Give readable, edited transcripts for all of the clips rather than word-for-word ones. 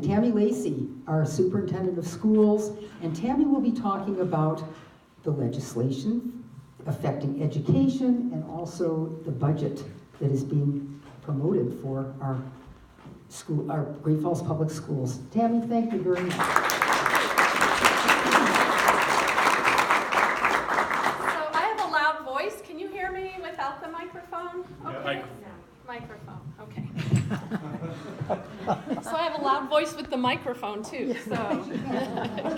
Tammy Lacey, our Superintendent of Schools, and Tammy will be talking about the legislation affecting education and also the budget that is being promoted for our Great Falls Public Schools. Tammy, thank you very much. So I have a loud voice. Can you hear me without the microphone? Okay. Yeah, microphone, okay. So I have a loud voice with the microphone too, so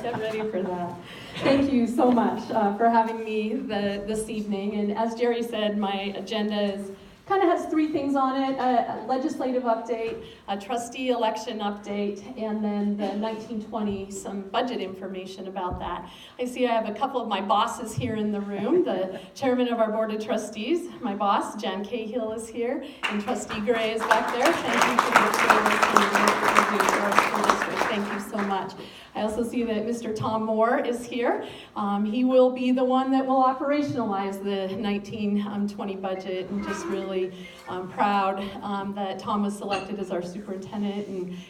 get ready for that. Thank you so much for having me this evening. And as Gerry said, my agenda kind of has three things on it: a legislative update, a trustee election update, and then the 1920, some budget information about that. I see I have a couple of my bosses here in the room. The chairman of our board of trustees, my boss, Jan Cahill, is here, and Trustee Gray is back there. Thank you for the service and the work that you do for our school district. Thank you so much. I also see that Mr. Tom Moore is here. He will be the one that will operationalize the 1920 budget, and just really proud that Tom was selected as our superintendent,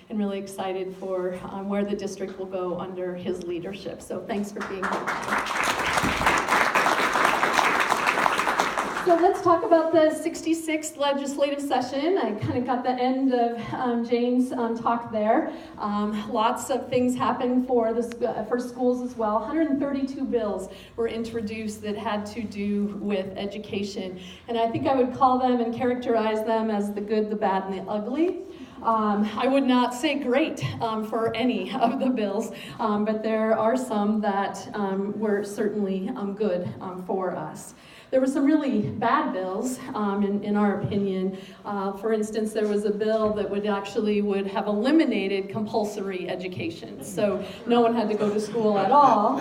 and really excited for where the district will go under his leadership. So thanks for being here. So let's talk about the 66th legislative session. I kind of got the end of Jane's talk there. Lots of things happened for schools as well. 132 bills were introduced that had to do with education. And I think I would call them and characterize them as the good, the bad, and the ugly. I would not say great for any of the bills, but there are some that were certainly good for us. There were some really bad bills, in our opinion. For instance, there was a bill that would have eliminated compulsory education. So no one had to go to school at all.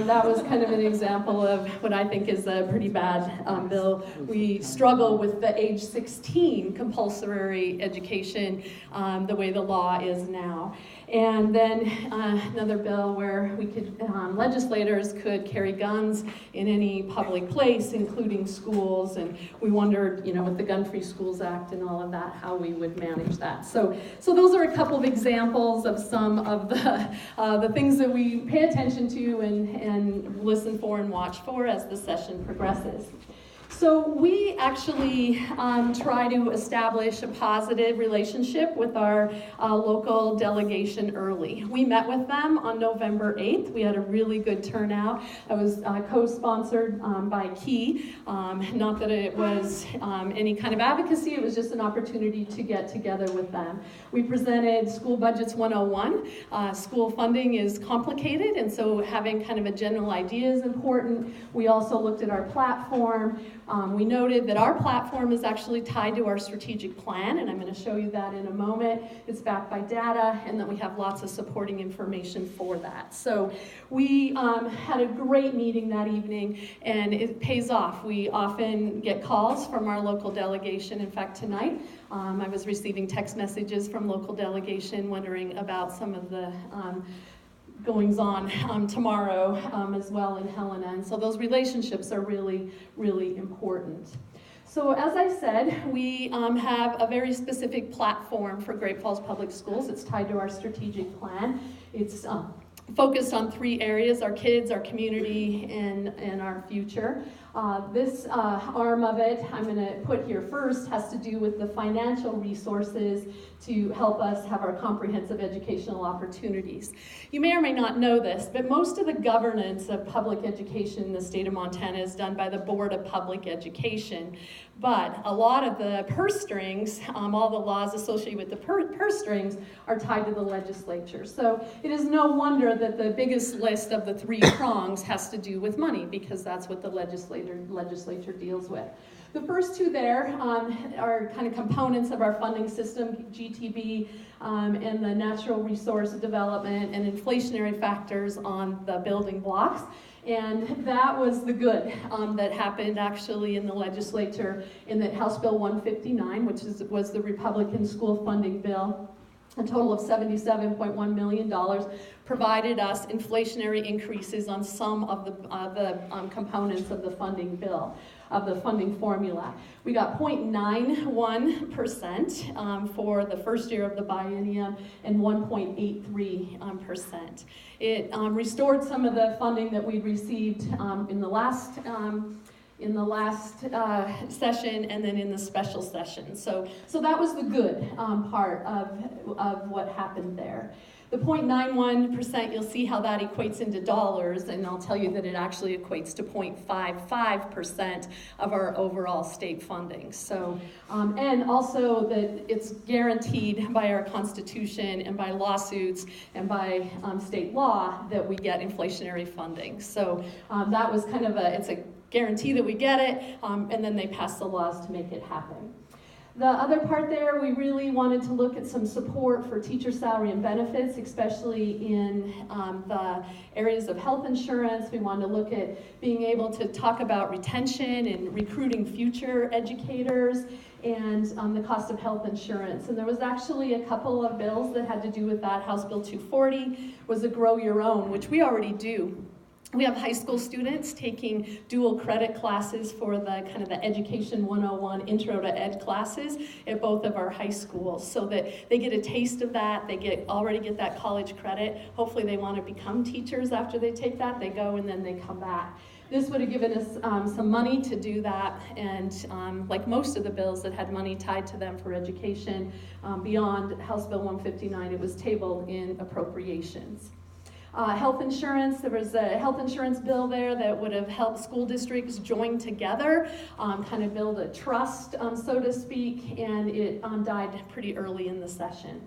That was kind of an example of what I think is a pretty bad bill. We struggle with the age 16 compulsory education the way the law is now. And then another bill where we could, legislators could carry guns in any public place, including schools, and we wondered, with the Gun-Free Schools Act and all of that, how we would manage that. So those are a couple of examples of some of the things that we pay attention to and listen for and watch for as the session progresses. So we actually try to establish a positive relationship with our local delegation early. We met with them on November 8th. We had a really good turnout. I was co-sponsored by Key. Not that it was any kind of advocacy, it was just an opportunity to get together with them. We presented School Budgets 101. School funding is complicated, and so having kind of a general idea is important. We also looked at our platform. We noted that our platform is actually tied to our strategic plan, and I'm going to show you that in a moment. It's backed by data, and that we have lots of supporting information for that. So we had a great meeting that evening, and it pays off. We often get calls from our local delegation. In fact, tonight, I was receiving text messages from local delegation wondering about some of the goings on tomorrow as well in Helena. And so those relationships are really, really important. So as I said, we have a very specific platform for Great Falls Public Schools. It's tied to our strategic plan. It's focused on three areas: our kids, our community, and our future. This arm of it, I'm going to put here first, has to do with the financial resources to help us have our comprehensive educational opportunities. You may or may not know this, but most of the governance of public education in the state of Montana is done by the Board of Public Education. But a lot of the purse strings, all the laws associated with the purse strings, are tied to the legislature. So it is no wonder that the biggest list of the three prongs has to do with money, because that's what the legislature deals with. The first two there are kind of components of our funding system: GTB and the natural resource development and inflationary factors on the building blocks. And that was the good that happened actually in the legislature in that House Bill 159, which was the Republican school funding bill. A total of $77.1 million provided us inflationary increases on some of the components of the funding bill. of the funding formula. We got 0.91% for the first year of the biennium and 1.83%. It restored some of the funding that we received in the last session and then in the special session. So that was the good part of what happened there. The 0.91%, you'll see how that equates into dollars, and I'll tell you that it actually equates to 0.55% of our overall state funding. So, and also that it's guaranteed by our Constitution and by lawsuits and by state law that we get inflationary funding. So that was kind of it's a guarantee that we get it, and then they pass the laws to make it happen. The other part there, we really wanted to look at some support for teacher salary and benefits, especially in the areas of health insurance. We wanted to look at being able to talk about retention and recruiting future educators and the cost of health insurance. And there was actually a couple of bills that had to do with that. House Bill 240 was a Grow Your Own, which we already do. We have high school students taking dual credit classes for the kind of the Education 101 Intro to Ed classes at both of our high schools, so that they get a taste of that, they already get that college credit. Hopefully they want to become teachers after they take that, they go and then they come back. This would have given us some money to do that, and like most of the bills that had money tied to them for education, beyond House Bill 159, it was tabled in appropriations. Health insurance, there was a health insurance bill there that would have helped school districts join together, kind of build a trust, so to speak, and it died pretty early in the session.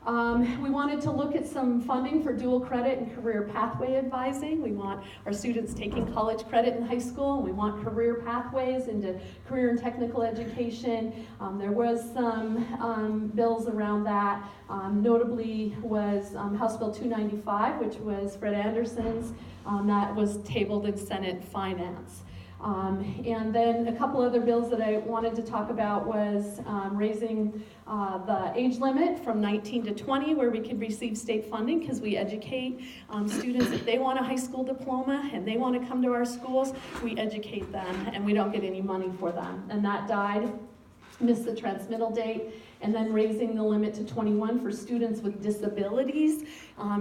We wanted to look at some funding for dual credit and career pathway advising. We want our students taking college credit in high school, and we want career pathways into career and technical education. There was some bills around that. Notably was House Bill 295, which was Fred Anderson's, that was tabled in Senate Finance. And then a couple other bills that I wanted to talk about was raising the age limit from 19 to 20, where we could receive state funding, because we educate students. If they want a high school diploma and they want to come to our schools, we educate them and we don't get any money for them. And that died, missed the transmittal date. And then raising the limit to 21 for students with disabilities.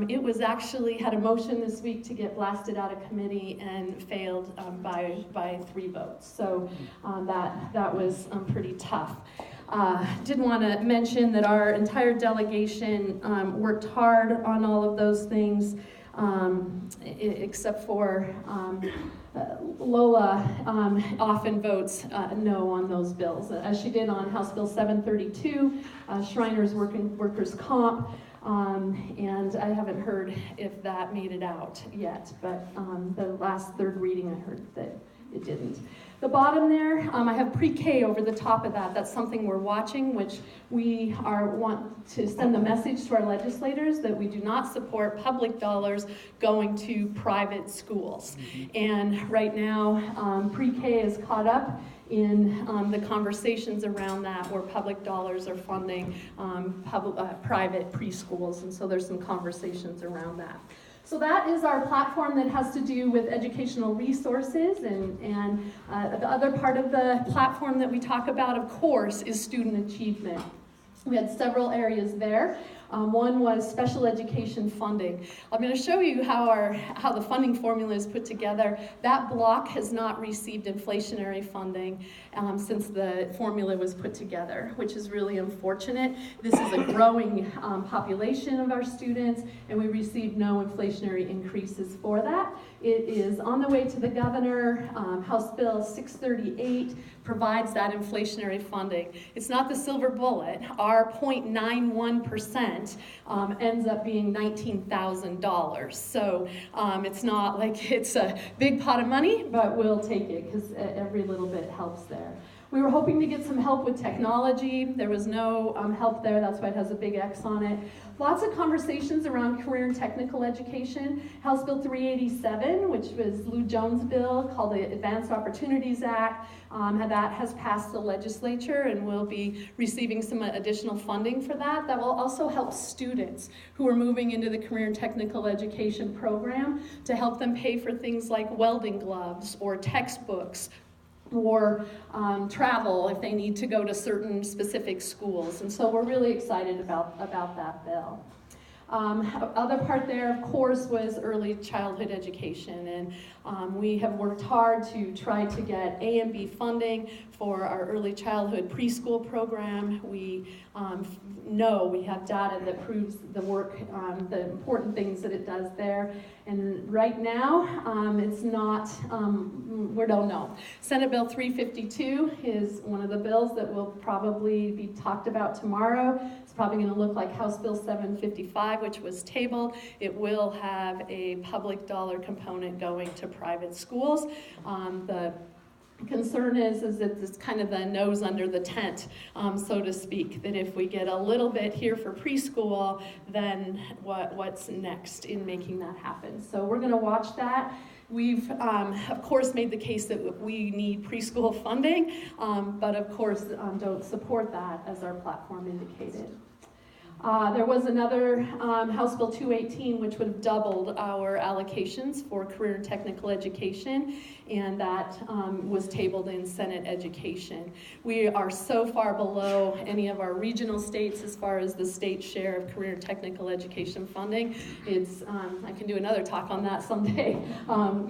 It was actually, had a motion this week to get blasted out of committee and failed by 3 votes. So that was pretty tough. Did want to mention that our entire delegation worked hard on all of those things, except for Lola often votes no on those bills, as she did on House Bill 732, Shriners Workers' Comp, and I haven't heard if that made it out yet, but the last third reading I heard that it didn't. The bottom there, I have pre-K over the top of that. That's something we're watching, which we want to send the message to our legislators that we do not support public dollars going to private schools. And right now, pre-K is caught up in the conversations around that, where public dollars are funding private preschools, and so there's some conversations around that. So that is our platform that has to do with educational resources, and the other part of the platform that we talk about, of course, is student achievement. We had several areas there. One was special education funding. I'm going to show you how the funding formula is put together. That block has not received inflationary funding since the formula was put together, which is really unfortunate. This is a growing population of our students, and we received no inflationary increases for that. It is on the way to the governor. House Bill 638 provides that inflationary funding. It's not the silver bullet. Our 0.91% ends up being $19,000. So it's not like it's a big pot of money, but we'll take it because every little bit helps there. We were hoping to get some help with technology. There was no help there. That's why it has a big X on it. Lots of conversations around career and technical education. House Bill 387, which was Lou Jones' bill, called the Advanced Opportunities Act, that has passed the legislature, and we'll be receiving some additional funding for that. That will also help students who are moving into the career and technical education program, to help them pay for things like welding gloves or textbooks or travel if they need to go to certain specific schools. And so we're really excited about that bill. Other part there, of course, was early childhood education, and we have worked hard to try to get A and B funding for our early childhood preschool program. We know we have data that proves the work, the important things that it does there. And right now, it's not, we don't know. Senate Bill 352 is one of the bills that will probably be talked about tomorrow. It's probably going to look like House Bill 755, which was tabled. It will have a public dollar component going to private schools. The concern is that it's kind of the nose under the tent, so to speak, that if we get a little bit here for preschool, then what's next in making that happen? So we're going to watch that. We've, of course, made the case that we need preschool funding, but of course don't support that as our platform indicated. There was another House Bill 218, which would have doubled our allocations for career and technical education, and that was tabled in Senate Education. We are so far below any of our regional states as far as the state share of career and technical education funding. It's, I can do another talk on that someday.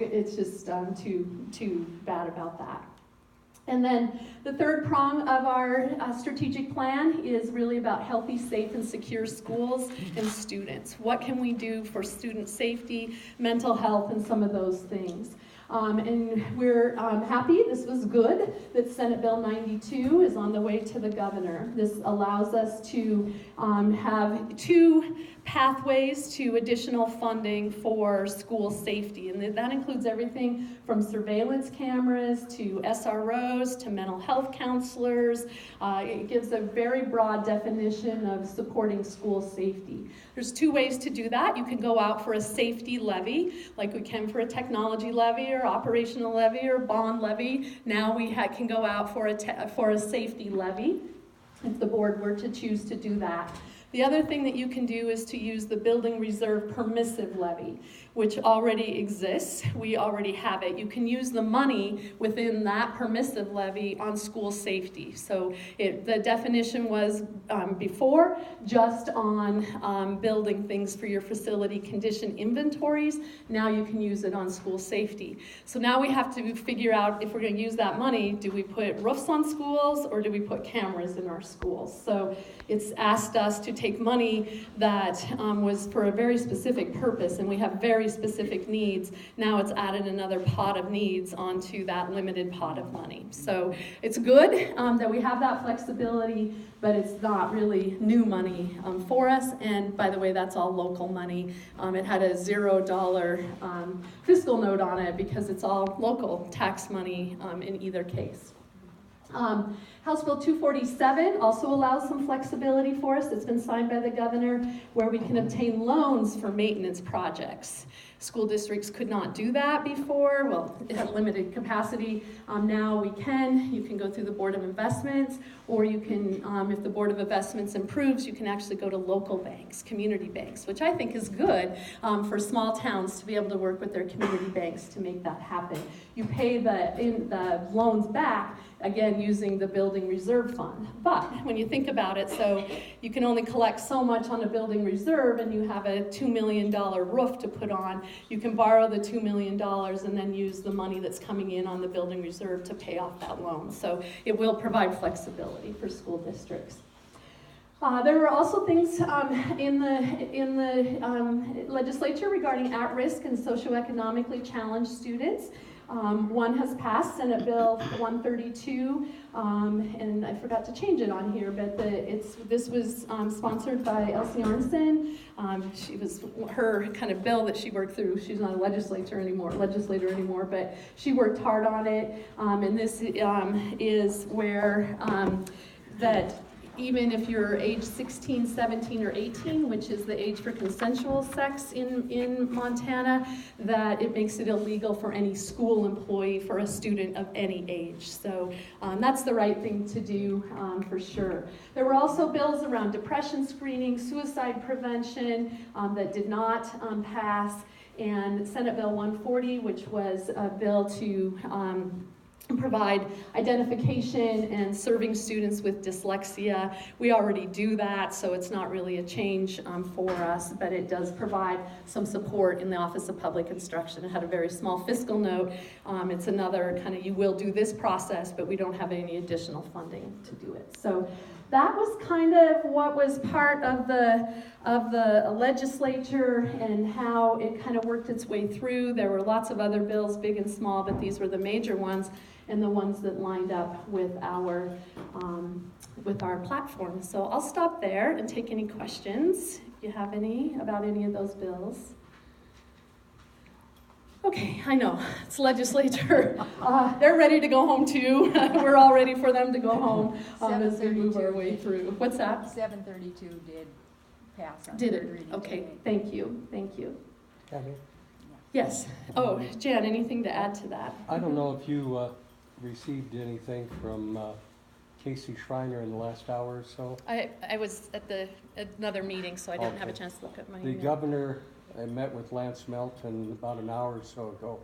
It's just too bad about that. And then the third prong of our strategic plan is really about healthy, safe, and secure schools and students. What can we do for student safety, mental health, and some of those things? And we're happy, this was good, that Senate Bill 92 is on the way to the governor. This allows us to have two pathways to additional funding for school safety. And that includes everything from surveillance cameras to SROs to mental health counselors. It gives a very broad definition of supporting school safety. There's two ways to do that. You can go out for a safety levy, like we can for a technology levy or operational levy or bond levy. Now we can go out for a safety levy if the board were to choose to do that. The other thing that you can do is to use the building reserve permissive levy, which already exists. We already have it. You can use the money within that permissive levy on school safety. So the definition was before just on building things for your facility condition inventories. Now you can use it on school safety. So now we have to figure out if we're going to use that money, do we put roofs on schools or do we put cameras in our schools? So it's asked us to take money that was for a very specific purpose, and we have very specific needs. Now it's added another pot of needs onto that limited pot of money. So it's good that we have that flexibility, but it's not really new money for us. And by the way, that's all local money. It had a $0 fiscal note on it because it's all local tax money in either case. House Bill 247 also allows some flexibility for us. It's been signed by the governor where we can obtain loans for maintenance projects. School districts could not do that before. Well, it had limited capacity. Now we can. You can go through the Board of Investments, or you can, if the Board of Investments improves, you can actually go to local banks, community banks, which I think is good for small towns to be able to work with their community banks to make that happen. You pay the loans back, again, using the building reserve fund. But when you think about it, so you can only collect so much on a building reserve and you have a $2 million roof to put on. You can borrow the $2 million and then use the money that's coming in on the building reserve to pay off that loan. So it will provide flexibility for school districts. There were also things in the legislature regarding at-risk and socioeconomically challenged students. One has passed, Senate Bill 132, and I forgot to change it on here, but this was sponsored by Elsie Arnson. She was her kind of bill that she worked through. She's not a legislator anymore, but she worked hard on it. And this is where that even if you're age 16, 17, or 18, which is the age for consensual sex in Montana, that it makes it illegal for any school employee for a student of any age. So that's the right thing to do for sure. There were also bills around depression screening, suicide prevention that did not pass, and Senate Bill 140, which was a bill to provide identification and serving students with dyslexia. We already do that, so it's not really a change for us, but it does provide some support in the Office of Public Instruction. It had a very small fiscal note. It's another kind of, you will do this process, but we don't have any additional funding to do it. So that was kind of what was part of the legislature and how it kind of worked its way through. There were lots of other bills, big and small, but these were the major ones and the ones that lined up with our platform. So I'll stop there and take any questions if you have any about any of those bills. Okay, I know, it's legislature. They're ready to go home too. We're all ready for them to go home as we move our way through. What's that? 732 did pass on Did third it? reading Okay, today. thank you, thank you. Tammy? Yes. Oh, Jan, anything to add to that? I don't know if you received anything from Casey Schreiner in the last hour or so. I was at another meeting, so I didn't have a chance to look at my The email. governor, I met with Lance Melton about an hour or so ago,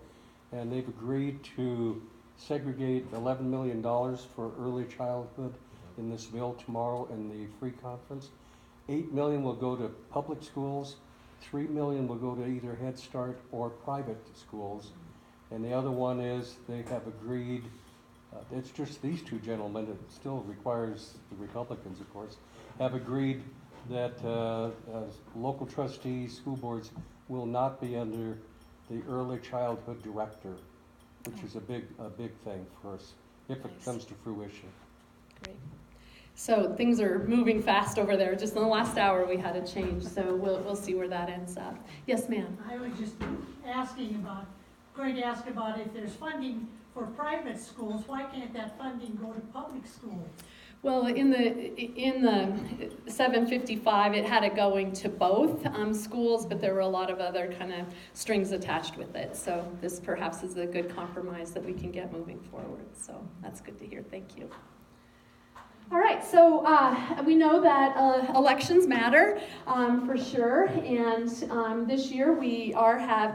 and they've agreed to segregate $11 million for early childhood in this bill tomorrow in the free conference. $8 million will go to public schools, $3 million will go to either Head Start or private schools, and the other one is they have agreed, it's just these two gentlemen, it still requires the Republicans, of course, have agreed that local trustees, school boards will not be under the early childhood director, which is a big thing for us if it Nice. comes to fruition. Great. So things are moving fast over there. Just in the last hour we had a change, so we'll see where that ends up. Yes, ma'am. I was just going to ask about if there's funding for private schools, why can't that funding go to public schools? Well, in the 755, it had it going to both schools, but there were a lot of other kind of strings attached with it. So this perhaps is a good compromise that we can get moving forward. So that's good to hear. Thank you. All right, so we know that elections matter for sure, and this year we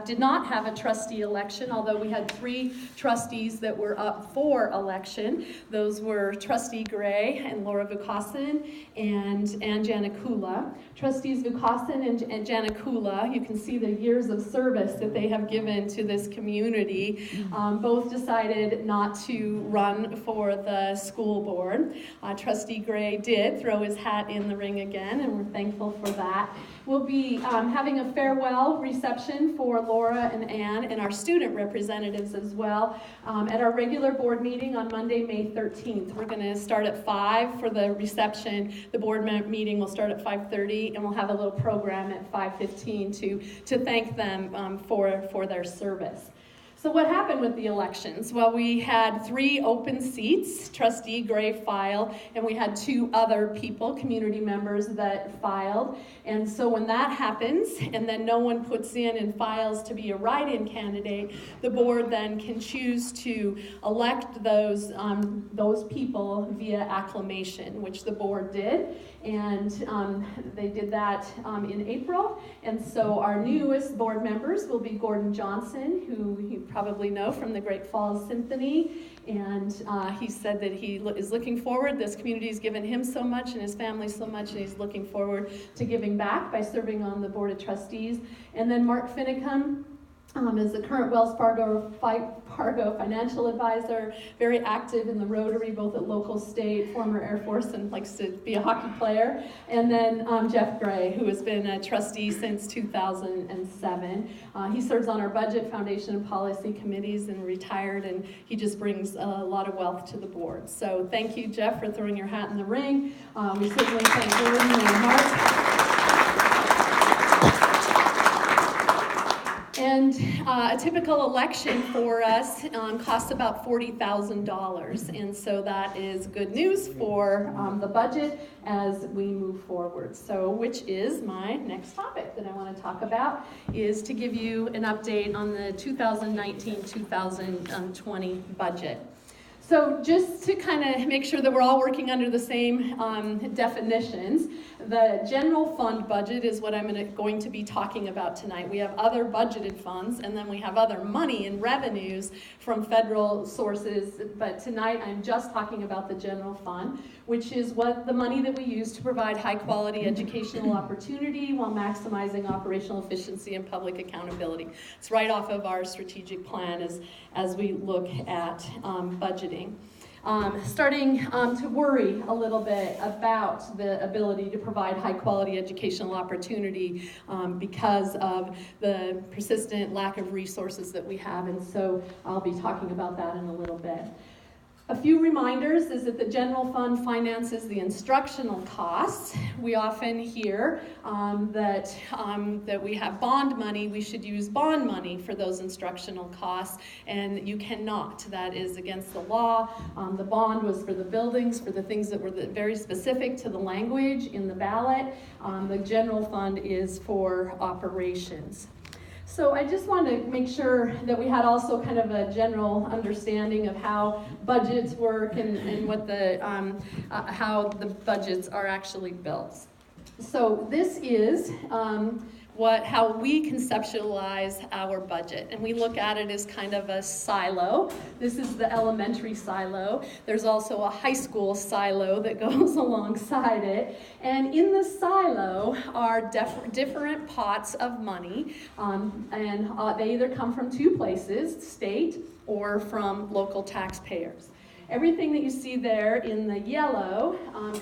did not have a trustee election, although we had 3 trustees that were up for election. Those were Trustee Gray and Laura Vukasin and Janakula. Trustees Vukasin and Janakula, you can see the years of service that they have given to this community, both decided not to run for the school board. Trustee Gray did throw his hat in the ring again, and we're thankful for that. We'll be having a farewell reception for Laura and Ann and our student representatives as well at our regular board meeting on Monday, May 13th. We're going to start at 5 for the reception. The board meeting will start at 5:30, and we'll have a little program at 5:15 to thank them for their service. So what happened with the elections? Well, we had 3 open seats, Trustee Gray filed, and we had 2 other people, community members, that filed. And so when that happens, and then no one puts in and files to be a write-in candidate, the board then can choose to elect those people via acclamation, which the board did. And they did that in April. And so our newest board members will be Gordon Johnson, who you probably know from the Great Falls Symphony. And he said that he is looking forward. This community has given him so much and his family so much, and he's looking forward to giving back by serving on the Board of Trustees. And then Mark Finicum is the current Wells Fargo financial advisor, very active in the Rotary, both at local, state, former Air Force, and likes to be a hockey player. And then Jeff Gray, who has been a trustee since 2007. He serves on our budget, foundation, and policy committees, and retired, and he just brings a lot of wealth to the board. So thank you, Jeff, for throwing your hat in the ring. We certainly thank Gordon and Mark. And a typical election for us costs about $40,000, and so that is good news for the budget as we move forward. So, which is my next topic that I want to talk about, is to give you an update on the 2019-2020 budget. So just to kind of make sure that we're all working under the same definitions, the general fund budget is what I'm going to be talking about tonight. We have other budgeted funds, and then we have other money and revenues from federal sources, but tonight I'm just talking about the general fund, which is what the money that we use to provide high-quality educational opportunity while maximizing operational efficiency and public accountability. It's right off of our strategic plan as we look at budgeting. Starting to worry a little bit about the ability to provide high-quality educational opportunity because of the persistent lack of resources that we have, and so I'll be talking about that in a little bit. A few reminders is that the general fund finances the instructional costs. We often hear that we have bond money, we should use bond money for those instructional costs, and you cannot. That is against the law. The bond was for the buildings, for the things that were very specific to the language in the ballot. The general fund is for operations. So I just wanted to make sure that we had also kind of a general understanding of how budgets work and what how the budgets are actually built. So this is how we conceptualize our budget, and we look at it as kind of a silo. This is the elementary silo. There's also a high school silo that goes alongside it, and in the silo are different pots of money, and they either come from two places, state or from local taxpayers. Everything that you see there in the yellow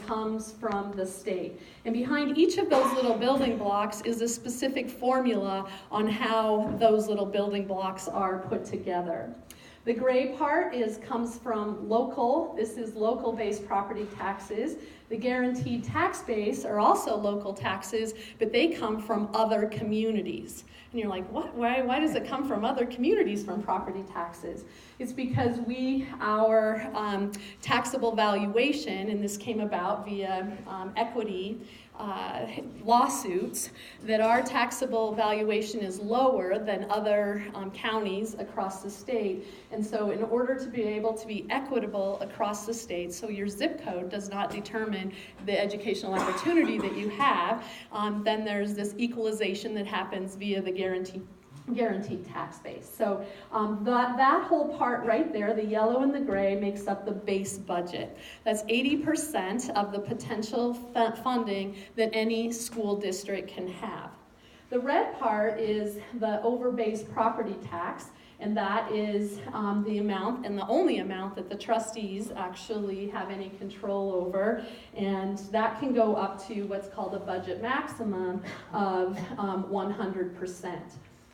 comes from the state. And behind each of those little building blocks is a specific formula on how those little building blocks are put together. The gray part comes from local. This is local-based property taxes. The guaranteed tax base are also local taxes, but they come from other communities. And you're like, what? Why does it come from other communities from property taxes? It's because our taxable valuation, and this came about via equity lawsuits, that our taxable valuation is lower than other counties across the state. And so in order to be able to be equitable across the state, so your zip code does not determine the educational opportunity that you have, then there's this equalization that happens via the guaranteed tax base. So that whole part right there, the yellow and the gray, makes up the base budget. That's 80% of the potential funding that any school district can have. The red part is the over-base property tax, and that is the amount and the only amount that the trustees actually have any control over, and that can go up to what's called a budget maximum of 100%.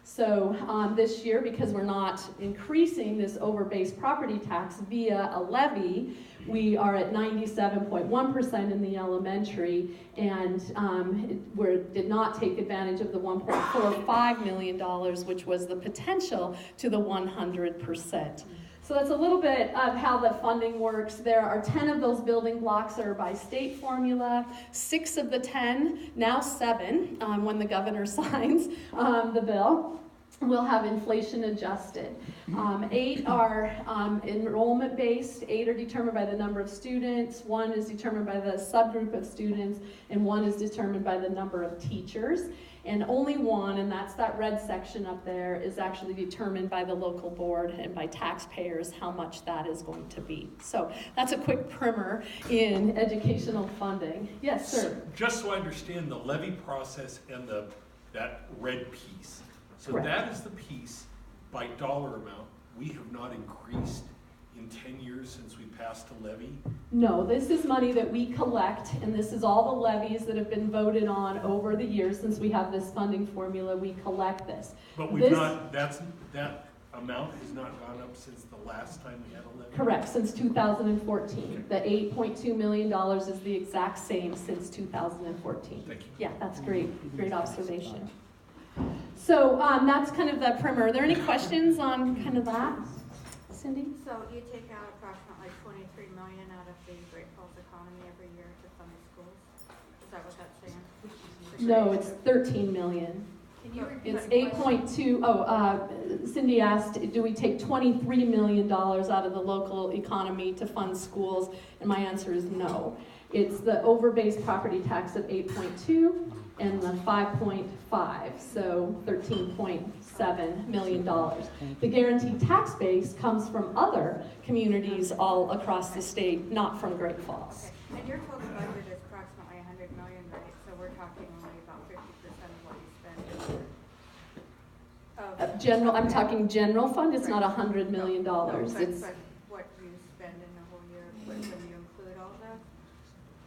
So this year, because we're not increasing this over-base property tax via a levy, we are at 97.1% in the elementary, and we did not take advantage of the $1.45 million, which was the potential to the 100%. So that's a little bit of how the funding works. There are 10 of those building blocks that are by state formula. 6 of the 10, now 7, when the governor signs the bill, will have inflation adjusted. 8 are enrollment based. 8 are determined by the number of students. 1 is determined by the subgroup of students, and 1 is determined by the number of teachers. And only 1, and that's that red section up there, is actually determined by the local board and by taxpayers how much that is going to be. So that's a quick primer in educational funding. Yes, sir. Just so I understand the levy process and that red piece. So Correct. That is the piece by dollar amount we have not increased in 10 years since we passed a levy? No, this is money that we collect, and this is all the levies that have been voted on over the years since we have this funding formula. We collect this. But we've not, that amount has not gone up since the last time we had a levy? Correct, since 2014. The $8.2 million is the exact same since 2014. Thank you. Yeah, that's great. Great observation. So that's kind of the primer. Are there any questions on kind of that? Cindy? So you take out approximately $23 million out of the Great Falls economy every year to fund the schools? Is that what that's saying? No, it's $13 million. Can you repeat It's the question? 8.2, Cindy asked, do we take $23 million out of the local economy to fund schools? And my answer is no. It's the over-base property tax of 8.2 and the 5.5, so $13.7 million. The guaranteed tax base comes from other communities all across the state, not from Great Falls. Okay, and your total budget is approximately 100 million, right? So we're talking only about 50% of what you spend. I'm talking general fund, it's not $100 million. But It's, what you spend in the whole year, when you include all that?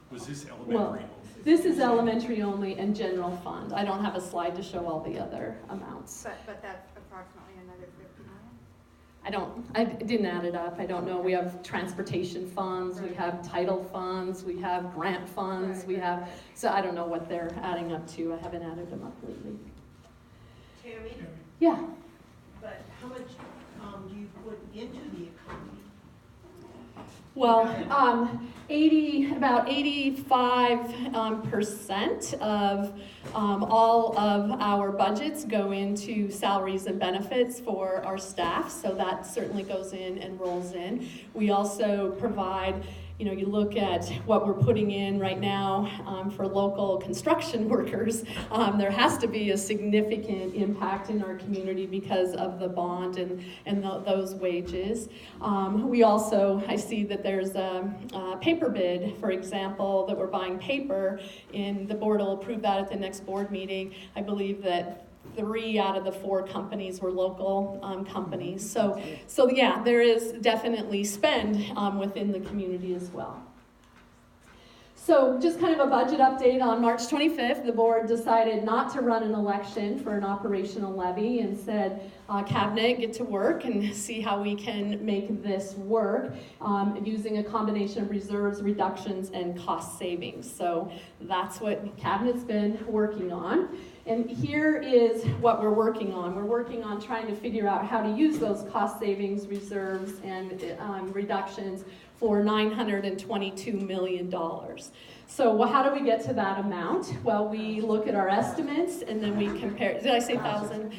Was this well, elementary? this is elementary only and general fund. I don't have a slide to show all the other amounts. But that's approximately another 50 million? I didn't add it up. I don't know. We have transportation funds, we have title funds, we have grant funds, we have, so I don't know what they're adding up to. I haven't added them up lately. Tammy, Yeah. but how much do you put into the economy? Well, about 85% of all of our budgets go into salaries and benefits for our staff, so that certainly goes in and rolls in. We also provide, you look at what we're putting in right now for local construction workers. There has to be a significant impact in our community because of the bond and those wages. We also, I see that there's a paper bid, for example, that we're buying paper, and the board will approve that at the next board meeting. I believe that 3 out of the 4 companies were local companies. So yeah, there is definitely spend within the community as well. So just kind of a budget update. On March 25th, the board decided not to run an election for an operational levy and said, Cabinet, get to work and see how we can make this work using a combination of reserves, reductions, and cost savings. So that's what Cabinet's been working on. And here is what we're working on. We're working on trying to figure out how to use those cost savings, reserves, and reductions for $922 million. So how do we get to that amount? Well, we look at our estimates and then we compare. Did I say 1,000?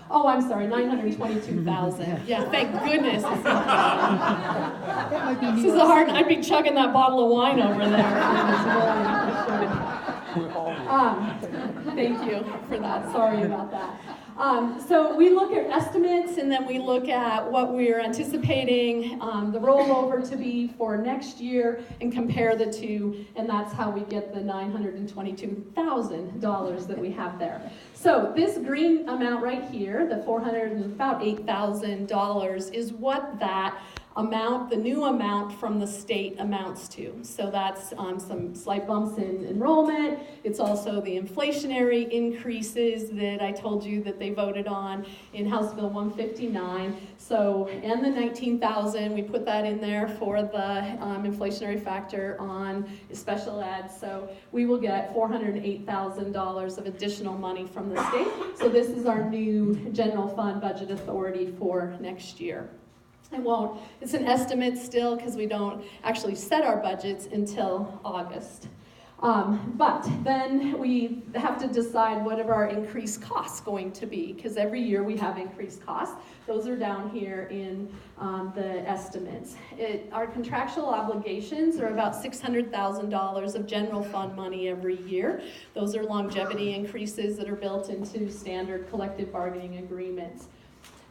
Oh, I'm sorry, 922,000. Yeah, thank goodness. This is a hard, I'd be chugging that bottle of wine over there. Thank you for that. Sorry about that. So we look at estimates and then we look at what we're anticipating the rollover to be for next year and compare the two, and that's how we get the $922,000 that we have there. So this green amount right here, the about $8,000, is what that amount, the new amount from the state amounts to. So that's some slight bumps in enrollment. It's also the inflationary increases that I told you that they voted on in House Bill 159. So, and the 19,000, we put that in there for the inflationary factor on special ed. So we will get $408,000 of additional money from the state. So this is our new general fund budget authority for next year. It's an estimate still because we don't actually set our budgets until August. But then we have to decide what are our increased costs going to be, because every year we have increased costs. Those are down here in the estimates. Our contractual obligations are about $600,000 of general fund money every year. Those are longevity increases that are built into standard collective bargaining agreements.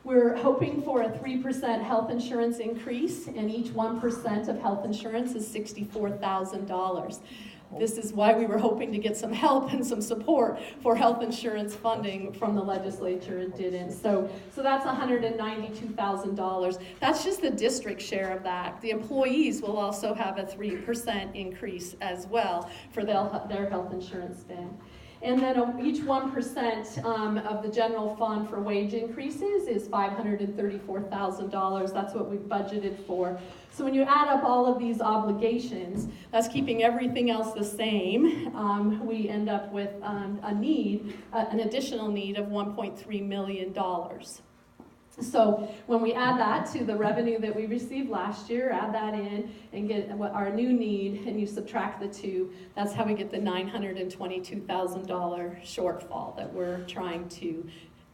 We're hoping for a 3% health insurance increase, and each 1% of health insurance is $64,000. This is why we were hoping to get some help and some support for health insurance funding from the legislature. It didn't. So that's $192,000. That's just the district share of that. The employees will also have a 3% increase as well for their health insurance spend. And then each 1% of the general fund for wage increases is $534,000. That's what we've budgeted for. So when you add up all of these obligations, that's keeping everything else the same. We end up with an additional need of $1.3 million. So when we add that to the revenue that we received last year, add that in and get what our new need, and you subtract the two, that's how we get the $922,000 shortfall that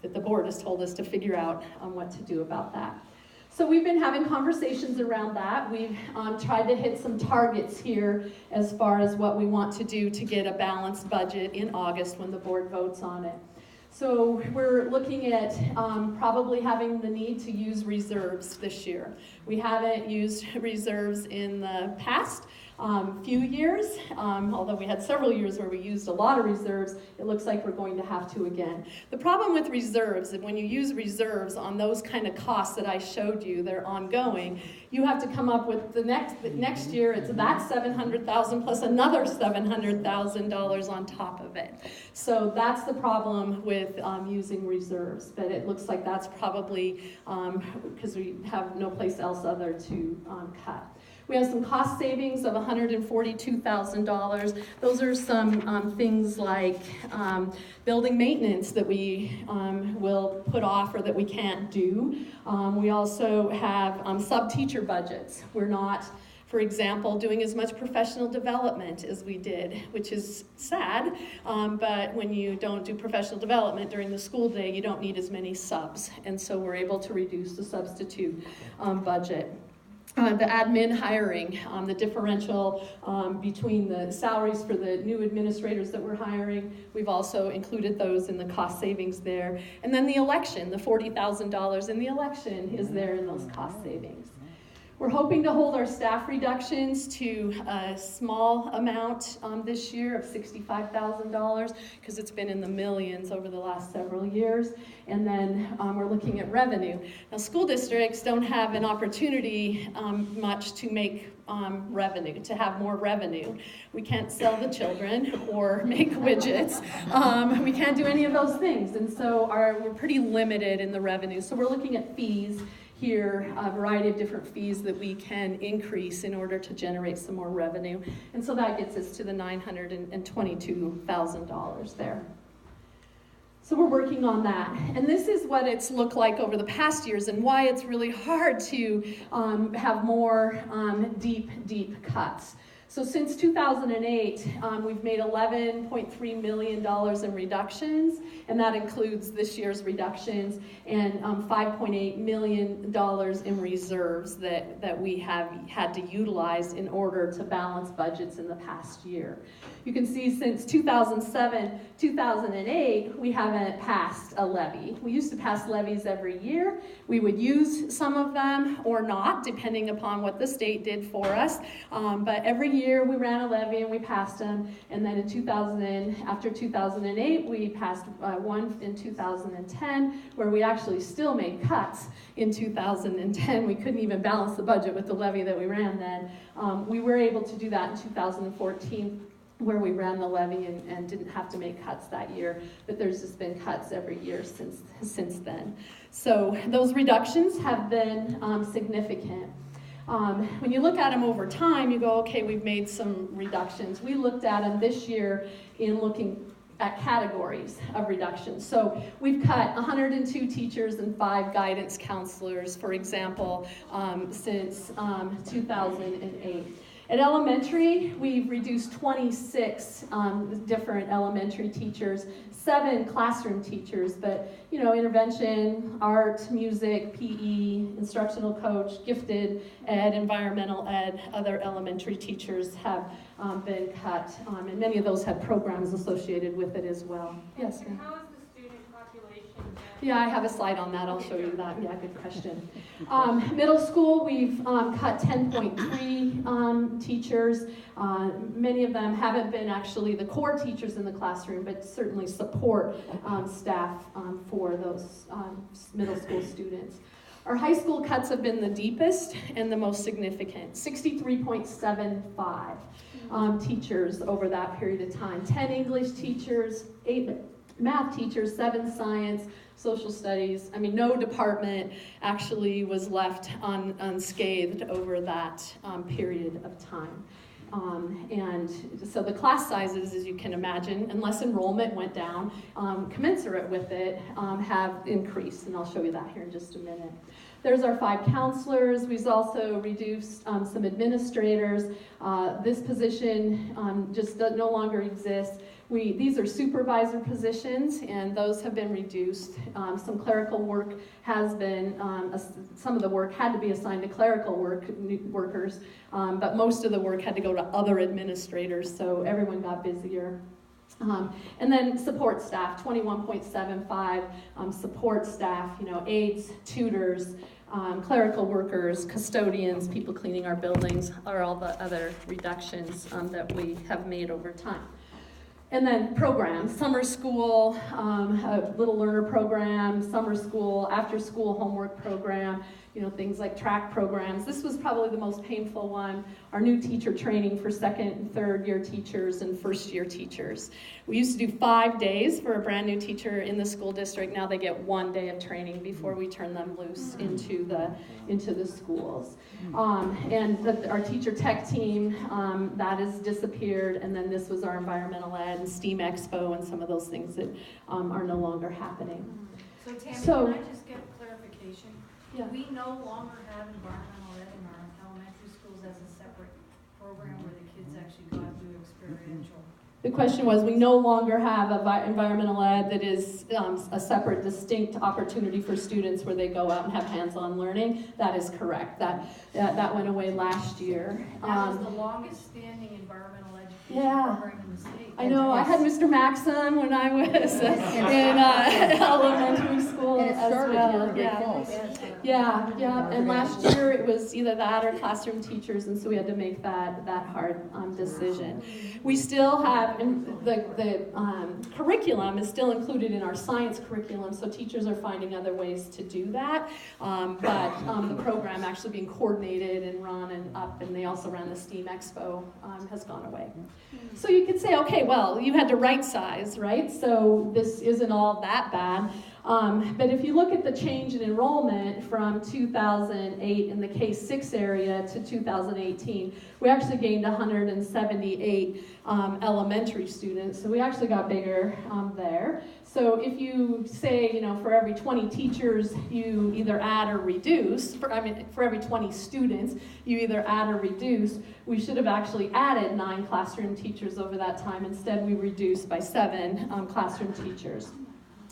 that the board has told us to figure out what to do about that. So we've been having conversations around that. We've tried to hit some targets here as far as what we want to do to get a balanced budget in August when the board votes on it. So we're looking at probably having the need to use reserves this year. We haven't used reserves in the past few years, although we had several years where we used a lot of reserves. It looks like we're going to have to again. The problem with reserves is when you use reserves on those kind of costs that I showed you, they're ongoing, you have to come up with the next year, it's that $700,000 plus another $700,000 on top of it. So that's the problem with using reserves, but it looks like that's probably because we have no place else other to cut. We have some cost savings of $142,000. Those are some things like building maintenance that we will put off or that we can't do. We also have sub-teacher budgets. We're not, for example, doing as much professional development as we did, which is sad, but when you don't do professional development during the school day, you don't need as many subs, and so we're able to reduce the substitute budget. The admin hiring, the differential between the salaries for the new administrators that we're hiring, we've also included those in the cost savings there. And then the election, the $40,000 in the election is there in those cost savings. We're hoping to hold our staff reductions to a small amount this year of $65,000 because it's been in the millions over the last several years. And then we're looking at revenue. Now, school districts don't have an opportunity much to make revenue, to have more revenue. We can't sell the children or make widgets. We can't do any of those things. And so we're pretty limited in the revenue. So we're looking at fees here, a variety of different fees that we can increase in order to generate some more revenue. And so that gets us to the $922,000 there. So we're working on that. And this is what it's looked like over the past years and why it's really hard to have more deep cuts. So since 2008, we've made $11.3 million in reductions, and that includes this year's reductions, and $5.8 million in reserves that we have had to utilize in order to balance budgets in the past year. You can see since 2007, 2008, we haven't passed a levy. We used to pass levies every year. We would use some of them or not, depending upon what the state did for us. But every year we ran a levy and we passed them. And then after 2008, we passed one in 2010, where we actually still made cuts in 2010. We couldn't even balance the budget with the levy that we ran then. We were able to do that in 2014. Where we ran the levy and didn't have to make cuts that year, but there's just been cuts every year since then. So those reductions have been significant. When you look at them over time, you go, okay, we've made some reductions. We looked at them this year in looking at categories of reductions. So we've cut 102 teachers and 5 guidance counselors, for example, since 2008. At elementary, we've reduced 26 different elementary teachers, 7 classroom teachers, but intervention, art, music, PE, instructional coach, gifted ed, environmental ed, other elementary teachers have been cut, and many of those have programs associated with it as well. Yes, ma'am. How is the student population? Yeah, I have a slide on that. I'll show you that. Yeah, good question. Middle school, we've cut 10.3 teachers. Many of them haven't been actually the core teachers in the classroom, but certainly support staff for those middle school students. Our high school cuts have been the deepest and the most significant, 63.75 teachers over that period of time. 10 English teachers, 8 math teachers, 7 science, social studies. I mean, no department actually was left unscathed over that period of time. And so the class sizes, as you can imagine, unless enrollment went down, commensurate with it, have increased. And I'll show you that here in just a minute. There's our 5 counselors. We've also reduced some administrators. This position just no longer exists. These are supervisor positions, and those have been reduced. Some clerical work has been, some of the work had to be assigned to clerical workers, but most of the work had to go to other administrators, so everyone got busier. And then support staff, 21.75 support staff, aides, tutors, clerical workers, custodians, people cleaning our buildings, are all the other reductions that we have made over time. And then programs, summer school, a little learner program, summer school, after school homework program, things like track programs. This was probably the most painful one, our new teacher training for 2nd and 3rd year teachers and 1st year teachers. We used to do 5 days for a brand new teacher in the school district. Now they get 1 day of training before we turn them loose into the schools. And our teacher tech team, that has disappeared, and then this was our environmental ed and STEAM Expo and some of those things that are no longer happening. So Tammy, So- can I just get clarification? Yeah. We no longer have environmental ed in our elementary schools as a separate program where the kids actually go out and do experiential. The question was, we no longer have environmental ed that is a separate, distinct opportunity for students where they go out and have hands-on learning. That is correct. That went away last year. That was the longest standing environmental education Yeah. program in the state. I know, I had Mr. Maxim when I was in elementary school And it as started well. here in Great Yeah. Falls. Yeah, and last year it was either that or classroom teachers, and so we had to make that hard decision. We still have, the curriculum is still included in our science curriculum, so teachers are finding other ways to do that, but the program actually being coordinated and run and up, and they also ran the STEAM Expo, has gone away. So you could say, okay, well, you had to right size, right? So this isn't all that bad. But if you look at the change in enrollment from 2008 in the K-6 area to 2018, we actually gained 178 elementary students, so we actually got bigger there. So if you say, for every 20 teachers, you either add or reduce, for every 20 students, you either add or reduce, we should have actually added 9 classroom teachers over that time. Instead, we reduced by 7 classroom teachers.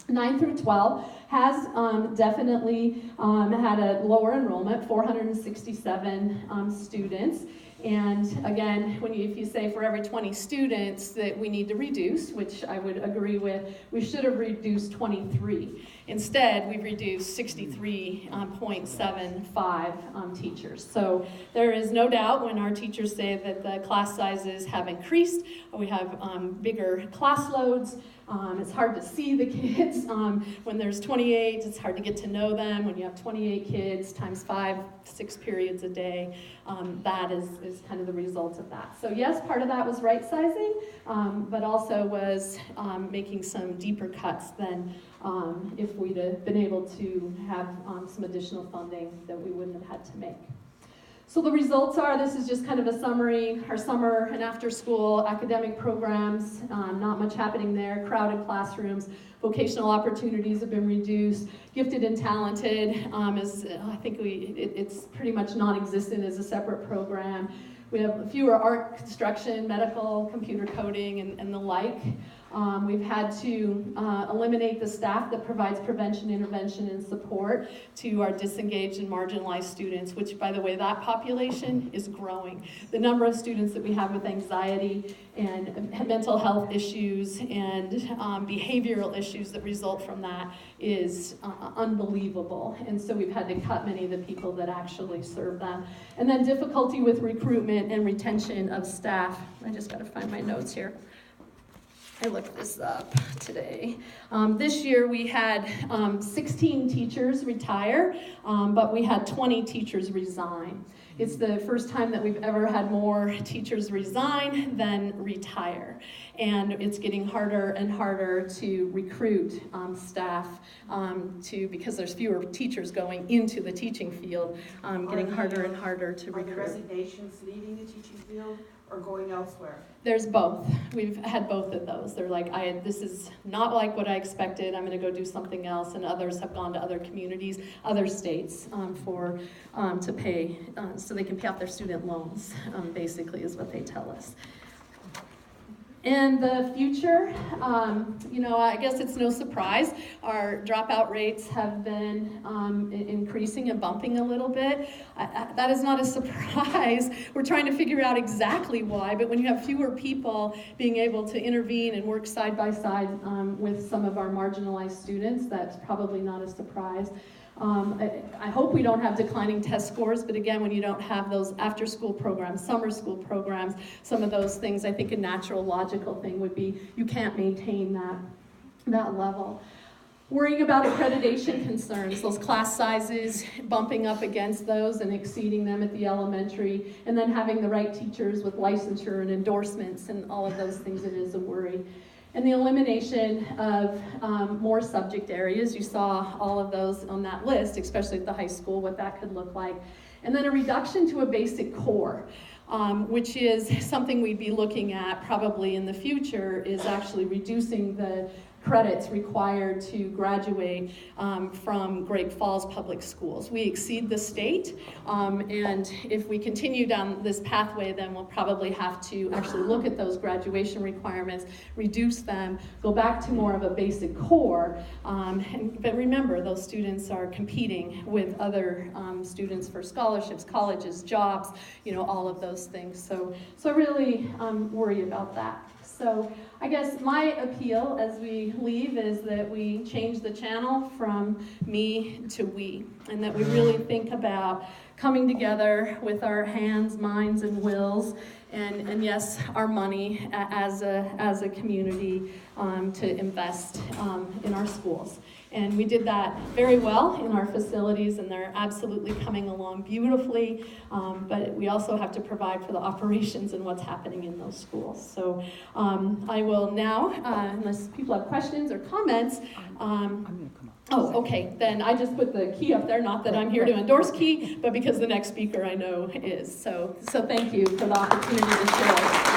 9 through 12 has definitely had a lower enrollment, 467 students. And again, if you say for every 20 students that we need to reduce, which I would agree with, we should have reduced 23. Instead, we've reduced 63.75 teachers. So there is no doubt when our teachers say that the class sizes have increased, we have bigger class loads. It's hard to see the kids. When there's 28, it's hard to get to know them. When you have 28 kids times 5-6 periods a day, that is kind of the result of that. So yes, part of that was right sizing, but also was making some deeper cuts than if we'd have been able to have some additional funding that we wouldn't have had to make. So the results are, this is just kind of a summary, our summer and after school academic programs, not much happening there, crowded classrooms, vocational opportunities have been reduced, gifted and talented, I think it's pretty much non-existent as a separate program. We have fewer art, construction, medical, computer coding, and the like. We've had to eliminate the staff that provides prevention, intervention, and support to our disengaged and marginalized students, which, by the way, that population is growing. The number of students that we have with anxiety and mental health issues and behavioral issues that result from that is unbelievable. And so we've had to cut many of the people that actually serve them. And then difficulty with recruitment and retention of staff. I just got to find my notes here. I looked this up today. This year we had 16 teachers retire, but we had 20 teachers resign. It's the first time that we've ever had more teachers resign than retire. And it's getting harder and harder to recruit staff because there's fewer teachers going into the teaching field, getting harder and harder to recruit. Are the resignations leaving the teaching field, or going elsewhere? There's both. We've had both of those. They're like, this is not like what I expected. I'm going to go do something else. And others have gone to other communities, other states, to pay, so they can pay off their student loans. Basically, is what they tell us. In the future, I guess it's no surprise, our dropout rates have been increasing and bumping a little bit. That is not a surprise. We're trying to figure out exactly why, but when you have fewer people being able to intervene and work side by side with some of our marginalized students, that's probably not a surprise. I hope we don't have declining test scores, but again, when you don't have those after-school programs, summer school programs, some of those things, I think a natural, logical thing would be you can't maintain that level. Worrying about accreditation concerns, those class sizes, bumping up against those and exceeding them at the elementary, and then having the right teachers with licensure and endorsements and all of those things, it is a worry. And the elimination of more subject areas. You saw all of those on that list, especially at the high school, what that could look like. And then a reduction to a basic core, which is something we'd be looking at probably in the future, is actually reducing the credits required to graduate from Great Falls Public Schools. We exceed the state, and if we continue down this pathway, then we'll probably have to actually look at those graduation requirements, reduce them, go back to more of a basic core, but remember, those students are competing with other students for scholarships, colleges, jobs, all of those things. So I really worry about that. So I guess my appeal as we leave is that we change the channel from me to we, and that we really think about coming together with our hands, minds, and wills, and yes, our money as a community to invest in our schools. And we did that very well in our facilities, and they're absolutely coming along beautifully, but we also have to provide for the operations and what's happening in those schools. So I will now, unless people have questions or comments, I'm going to come up. oh, okay, then I just put the key up there, not that I'm here to endorse key, but because the next speaker I know is. So thank you for the opportunity to share.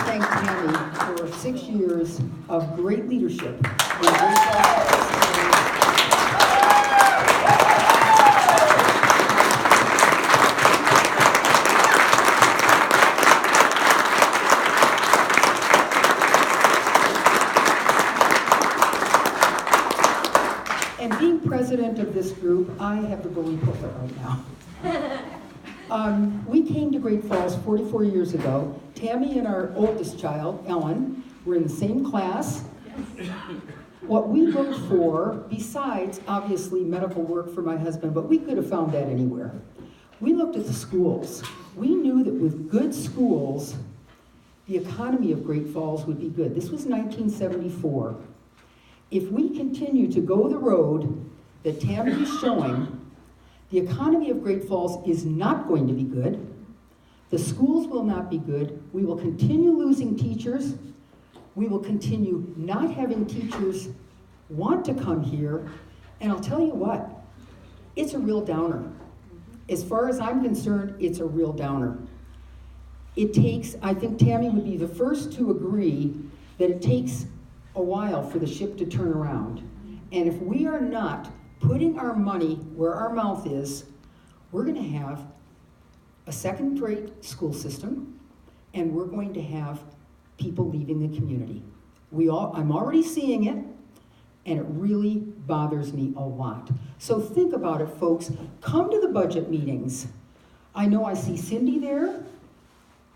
Thank Tammy for 6 years of great leadership. And being president of this group, I have the bully pulpit right now. We came to Great Falls 44 years ago. Tammy and our oldest child, Ellen, were in the same class. What we looked for, besides obviously medical work for my husband, but we could have found that anywhere. We looked at the schools. We knew that with good schools, the economy of Great Falls would be good. This was 1974. If we continue to go the road that Tammy is showing, the economy of Great Falls is not going to be good. The schools will not be good. We will continue losing teachers. We will continue not having teachers want to come here. And I'll tell you what, it's a real downer. As far as I'm concerned, it's a real downer. It takes, I think Tammy would be the first to agree that it takes a while for the ship to turn around. And if we are not putting our money where our mouth is, we're going to have a second-rate school system, and we're going to have people leaving the community. I'm already seeing it, and it really bothers me a lot. So think about it, folks. Come to the budget meetings. I know I see Cindy there,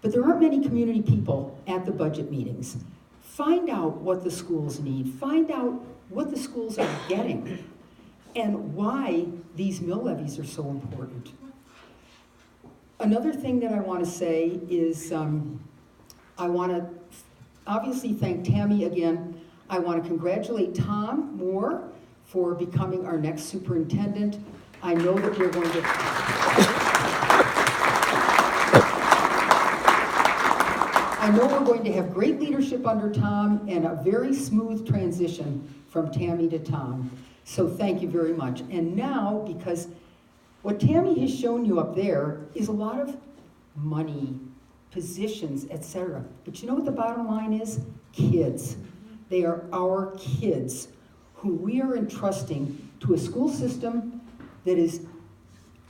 but there aren't many community people at the budget meetings. Find out what the schools need. Find out what the schools are getting and why these mill levies are so important. Another thing that I want to say is I want to obviously thank Tammy again. I want to congratulate Tom Moore for becoming our next superintendent. I know that we're going to... I know we're going to have great leadership under Tom and a very smooth transition from Tammy to Tom. So thank you very much. And now, because What Tammy has shown you up there is a lot of money, positions, etc. But you know what the bottom line is? Kids. They are our kids who we are entrusting to a school system that is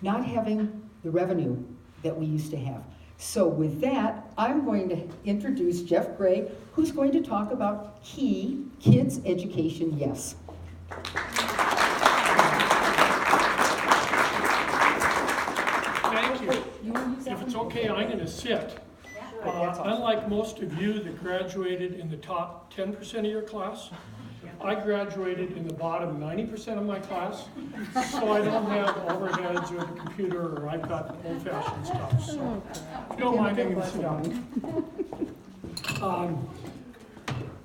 not having the revenue that we used to have. So with that, I'm going to introduce Jeff Gray, who's going to talk about key kids education yes. Thank you. If it's okay, I'm going to sit. Unlike most of you that graduated in the top 10% of your class, I graduated in the bottom 90% of my class, so I don't have overheads or the computer, or I've got old-fashioned stuff. So if you don't mind, I'm going to sit down.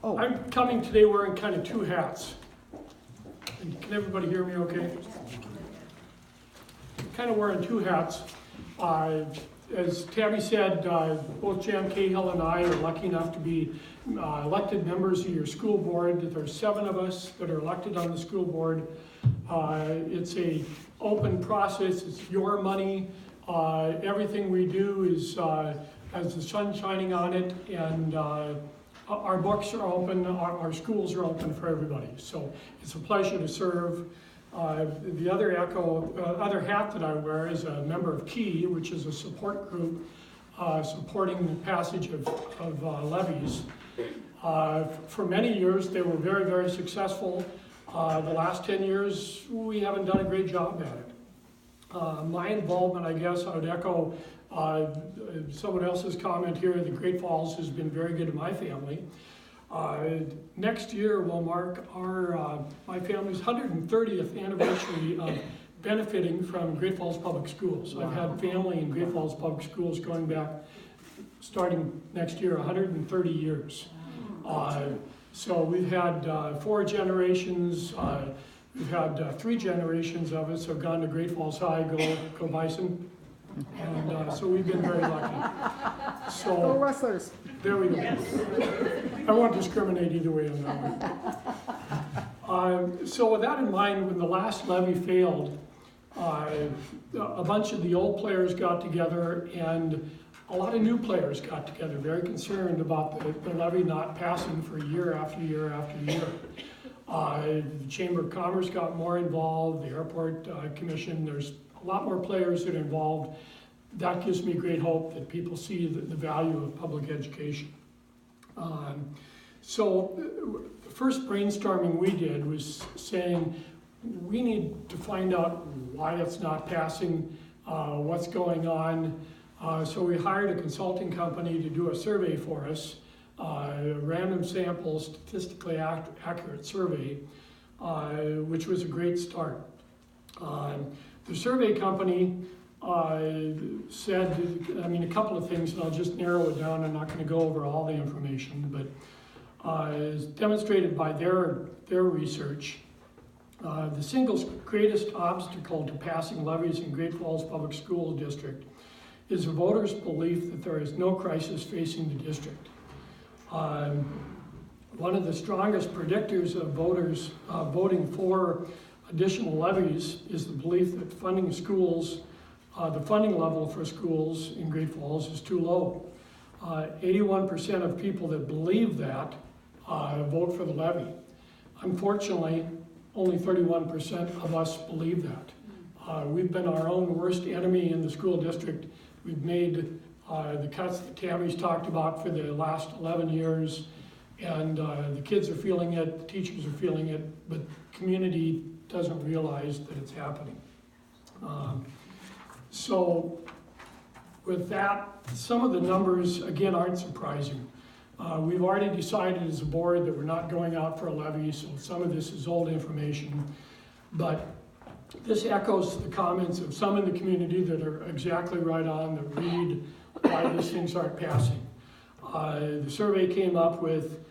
I'm coming today wearing kind of two hats. And can everybody hear me okay? I'm kind of wearing two hats. As Tammy said, both Jan Cahill and I are lucky enough to be elected members of your school board. There's 7 of us that are elected on the school board. It's an open process. It's your money. Everything we do is has the sun shining on it, and our books are open. Our schools are open for everybody. So it's a pleasure to serve. The other hat that I wear is a member of KEY, which is a support group supporting the passage of levies. For many years, they were very, very successful. The last 10 years, we haven't done a great job at it. My involvement, I guess, I would echo someone else's comment here. The Great Falls has been very good to my family. Next year will mark my family's 130th anniversary of benefiting from Great Falls Public Schools. I've had family in Great Falls Public Schools going back, starting next year, 130 years. So we've had 4 generations. We've had 3 generations of us have gone to Great Falls High, go Bison. And so we've been very lucky. So, Go Rustlers. There we go. I won't discriminate either way on that one. So with that in mind, when the last levy failed, a bunch of the old players got together and a lot of new players got together, very concerned about the levy not passing for year after year after year. The Chamber of Commerce got more involved, the Airport Commission, there's a lot more players that are involved. That gives me great hope that people see the value of public education. So the first brainstorming we did was saying we need to find out why it's not passing, what's going on. So we hired a consulting company to do a survey for us, a random sample, statistically accurate survey, which was a great start. The survey company said, a couple of things, and I'll just narrow it down. I'm not going to go over all the information, but as demonstrated by their research, the single greatest obstacle to passing levies in Great Falls Public School District is the voters' belief that there is no crisis facing the district. One of the strongest predictors of voters voting for additional levies is the belief that funding schools, the funding level for schools in Great Falls is too low. 81% of people that believe that vote for the levy. Unfortunately, only 31% of us believe that. We've been our own worst enemy in the school district. We've made the cuts that Tammy's talked about for the last 11 years, and the kids are feeling it, the teachers are feeling it, but community doesn't realize that it's happening. So with that, some of the numbers, again, aren't surprising. We've already decided as a board that we're not going out for a levy, so some of this is old information, but this echoes the comments of some in the community that are exactly right on, that read why these things aren't passing. The survey came up with,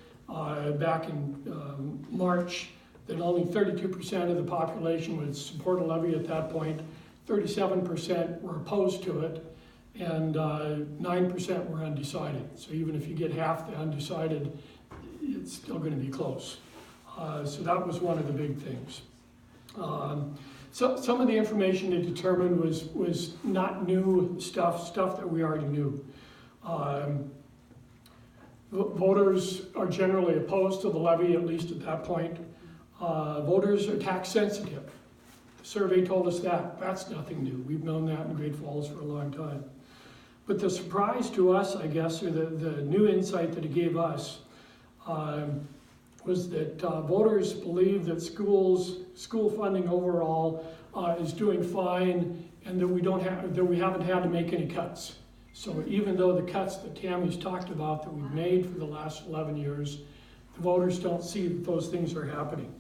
back in March, that only 32% of the population would support a levy at that point, 37% were opposed to it, and 9% were undecided. So even if you get half the undecided, it's still going to be close. So that was one of the big things. So some of the information they determined was not new stuff that we already knew. Voters are generally opposed to the levy, at least at that point. Voters are tax sensitive. The survey told us that. That's nothing new. We've known that in Great Falls for a long time. But the surprise to us, I guess, or the new insight that it gave us, was that voters believe that school funding overall is doing fine, and that we haven't had to make any cuts. So even though the cuts that Tammy's talked about that we've made for the last 11 years, the voters don't see that those things are happening.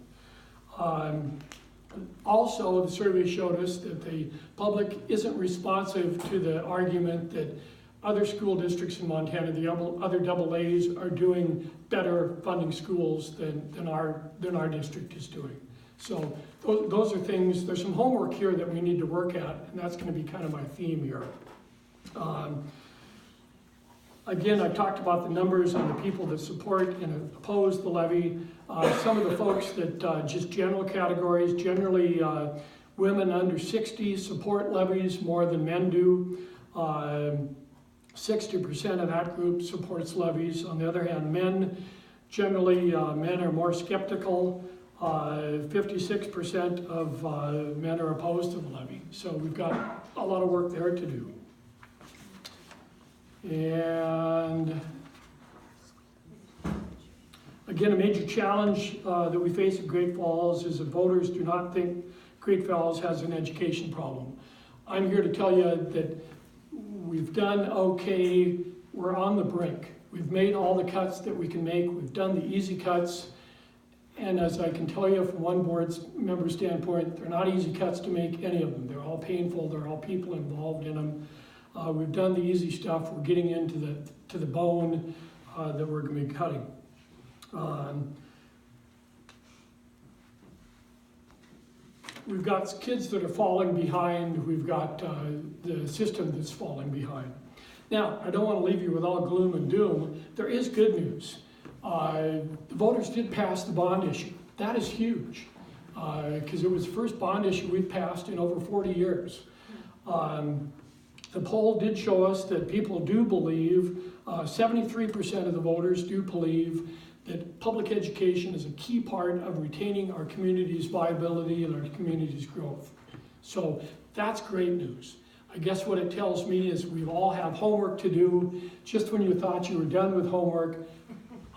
Also, the survey showed us that the public isn't responsive to the argument that other school districts in Montana, the other AA's, are doing better funding schools than our district is doing. So those are things, there's some homework here that we need to work at, and that's going to be kind of my theme here. Again, I talked about the numbers on the people that support and oppose the levy. Some of the folks that just general categories, generally women under 60 support levies more than men do. 60% of that group supports levies. On the other hand, men are more skeptical. 56% of men are opposed to the levy. So we've got a lot of work there to do. And again, a major challenge that we face at Great Falls is that voters do not think Great Falls has an education problem. I'm here to tell you that we've done okay. We're on the brink. We've made all the cuts that we can make. We've done the easy cuts. And as I can tell you from one board member standpoint, they're not easy cuts to make, any of them. They're all painful. There are all people involved in them. We've done the easy stuff. We're getting into the bone that we're going to be cutting. We've got kids that are falling behind. We've got the system that's falling behind. Now, I don't want to leave you with all gloom and doom. There is good news. The voters did pass the bond issue. That is huge, because it was the first bond issue we've passed in over 40 years. The poll did show us that people do believe, 73% of the voters do believe that public education is a key part of retaining our community's viability and our community's growth. So that's great news. I guess what it tells me is we all have homework to do. Just when you thought you were done with homework,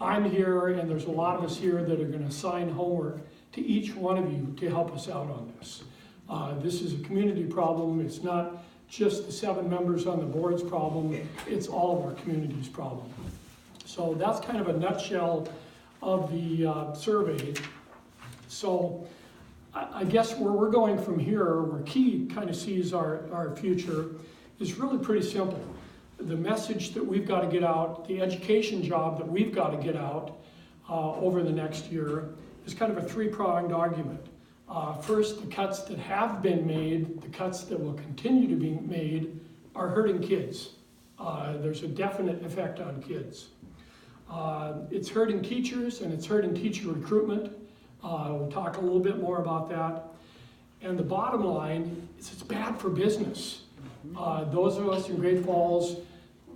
I'm here, and there's a lot of us here that are going to assign homework to each one of you to help us out on this. This is a community problem. It's not just the 7 members on the board's problem. It's all of our community's problem. So that's kind of a nutshell of the survey. So I guess where we're going from here, where Key kind of sees our future, is really pretty simple. The message that we've got to get out, the education job that we've got to get out over the next year is kind of a 3-pronged argument. First, the cuts that have been made, the cuts that will continue to be made, are hurting kids. There's a definite effect on kids. It's hurting teachers, and it's hurting teacher recruitment. We'll talk a little bit more about that. And the bottom line is it's bad for business. Those of us in Great Falls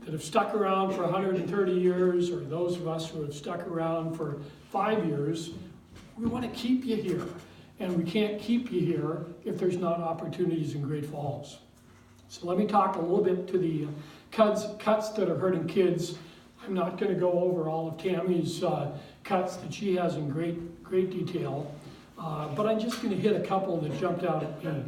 that have stuck around for 130 years, or those of us who have stuck around for 5 years, we want to keep you here. And we can't keep you here if there's not opportunities in Great Falls. So let me talk a little bit to the cuts that are hurting kids. I'm not going to go over all of Tammy's cuts that she has in great detail, but I'm just going to hit a couple that jumped out at me.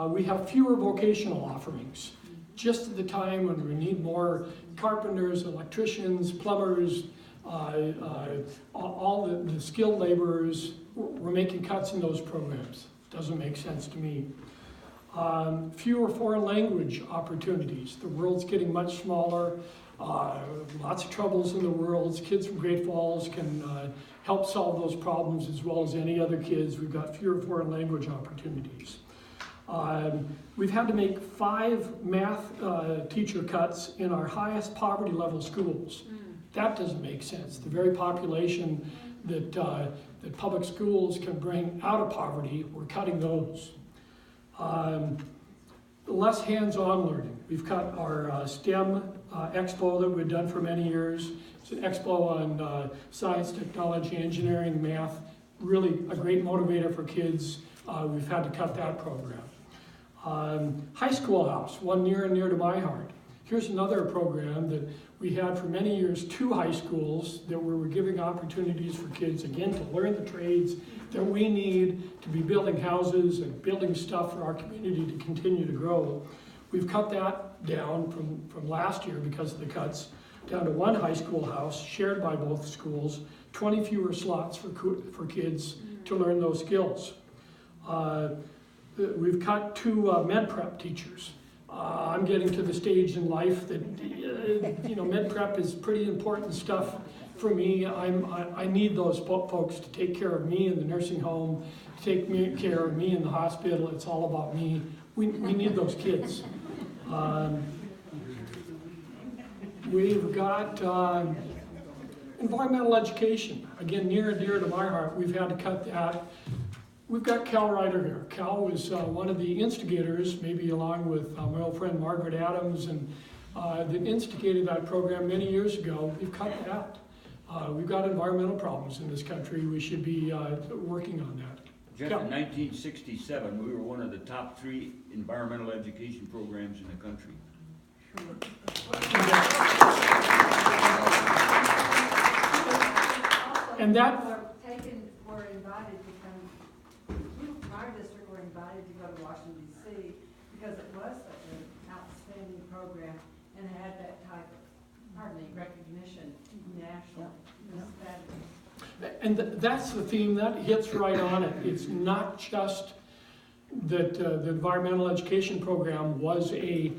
We have fewer vocational offerings, just at the time when we need more carpenters, electricians, plumbers, all the skilled laborers. We're making cuts in those programs. Doesn't make sense to me. Fewer foreign language opportunities. The world's getting much smaller. Lots of troubles in the world. Kids from Great Falls can help solve those problems as well as any other kids. We've got fewer foreign language opportunities. We've had to make 5 math teacher cuts in our highest poverty level schools. That doesn't make sense. The very population that public schools can bring out of poverty, we're cutting those. Less hands-on learning. We've cut our STEM expo that we've done for many years. It's an expo on science, technology, engineering, math. Really a great motivator for kids. We've had to cut that program. High School House, one near and dear to my heart. Here's another program that we had for many years, 2 high schools that we were giving opportunities for kids, again, to learn the trades that we need to be building houses and building stuff for our community to continue to grow. We've cut that down from last year because of the cuts, down to 1 high school house shared by both schools, 20 fewer slots for kids to learn those skills. We've cut 2 med prep teachers. I'm getting to the stage in life that, med prep is pretty important stuff for me. I need those folks to take care of me in the nursing home, to take care of me in the hospital. It's all about me. We need those kids. We've got environmental education. Again, near and dear to my heart. We've had to cut that. We've got Cal Ryder here. Cal was one of the instigators, maybe along with my old friend Margaret Adams, and that instigated that program many years ago. We've cut that. We've got environmental problems in this country. We should be working on that. Jeff, in 1967, we were one of the top 3 environmental education programs in the country. And that were invited to come, my district were invited to go to Washington DC because it was such an outstanding program and had that type of, recognition nationally. It was fabulous. And that's the theme, that hits right on it. It's not just that the environmental education program was a